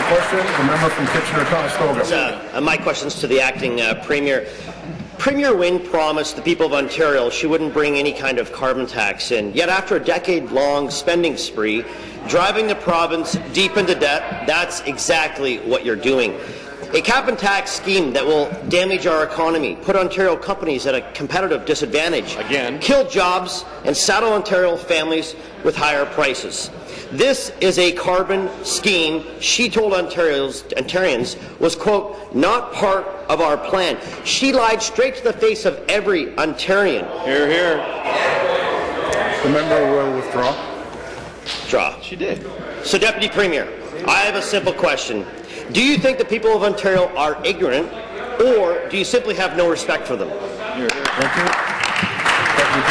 question, the member from Kitchener-Conestoga. My question's to the acting Premier. Premier Wynne promised the people of Ontario she wouldn't bring any kind of carbon tax in. Yet after a decade-long spending spree, driving the province deep into debt, that's exactly what you're doing. A cap and tax scheme that will damage our economy, put Ontario companies at a competitive disadvantage, kill jobs, and saddle Ontario families with higher prices. This is a carbon scheme she told Ontarians was, quote, not part of our plan. She lied straight to the face of every Ontarian. Hear, hear. The member will withdraw. Draw. She did. So, Deputy Premier, I have a simple question. Do you think the people of Ontario are ignorant, or do you simply have no respect for them? Here, here. Thank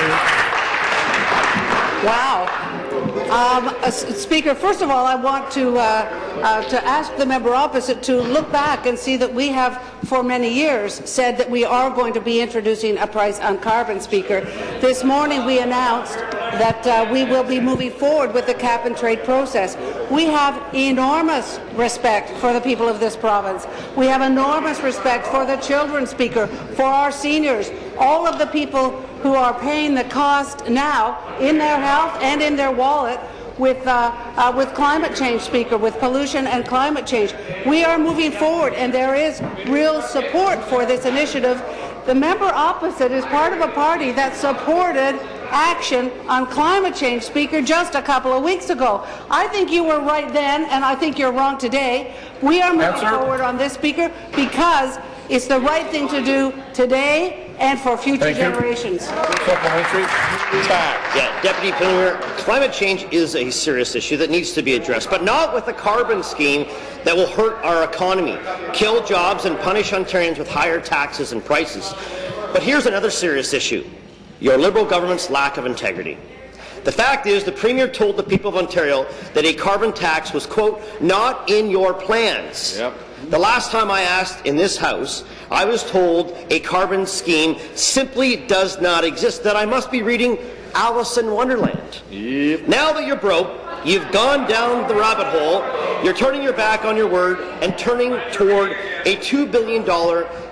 you. Wow. Speaker, first of all, I want to ask the member opposite to look back and see that we have, for many years, said that we are going to be introducing a price on carbon, Speaker. This morning we announced that we will be moving forward with the cap-and-trade process. We have enormous respect for the people of this province. We have enormous respect for the children, Speaker, for our seniors, all of the people who are paying the cost now in their health and in their wallet with climate change, Speaker, with pollution and climate change. We are moving forward, and there is real support for this initiative. The member opposite is part of a party that supported action on climate change, Speaker, just a couple of weeks ago. I think you were right then, and I think you're wrong today. We are moving forward on this, Speaker, because it's the right thing to do today and for future generations. Yeah, Deputy Premier, climate change is a serious issue that needs to be addressed, but not with a carbon scheme that will hurt our economy, kill jobs, and punish Ontarians with higher taxes and prices. But here's another serious issue: your Liberal government's lack of integrity. The fact is, the Premier told the people of Ontario that a carbon tax was, quote, not in your plans. Yep. The last time I asked in this House, I was told a carbon scheme simply does not exist, that I must be reading Alice in Wonderland. Yep. Now that you're broke, you've gone down the rabbit hole, you're turning your back on your word and turning toward a $2 billion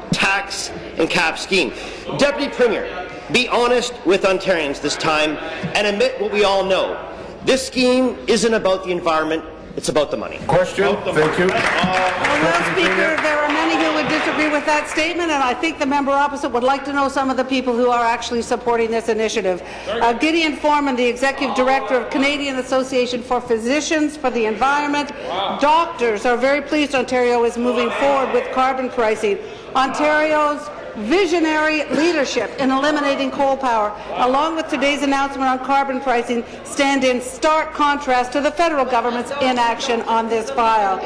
tax and cap scheme. Deputy Premier, be honest with Ontarians this time and admit what we all know. This scheme isn't about the environment, it's about the money. Question. Thank you. Well, Speaker, there are many who would disagree with that statement, and I think the member opposite would like to know some of the people who are actually supporting this initiative. Gideon Foreman, the Executive Director of Canadian Association for Physicians for the Environment. Doctors are very pleased Ontario is moving forward with carbon pricing. Ontario's visionary leadership in eliminating coal power, along with today's announcement on carbon pricing, stand in stark contrast to the federal government's inaction on this file.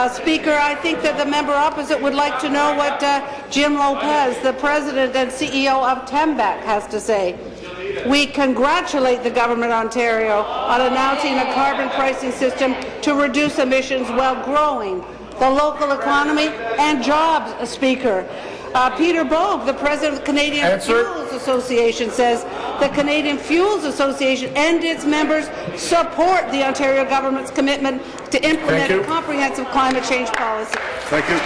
Speaker, I think that the member opposite would like to know what Jim Lopez, the President and CEO of Tembec, has to say. We congratulate the Government of Ontario on announcing a carbon pricing system to reduce emissions while growing the local economy and jobs, Speaker. Peter Bogue, the President of the Canadian Fuels Association, says the Canadian Fuels Association and its members support the Ontario government's commitment to implement a comprehensive climate change policy. Thank you.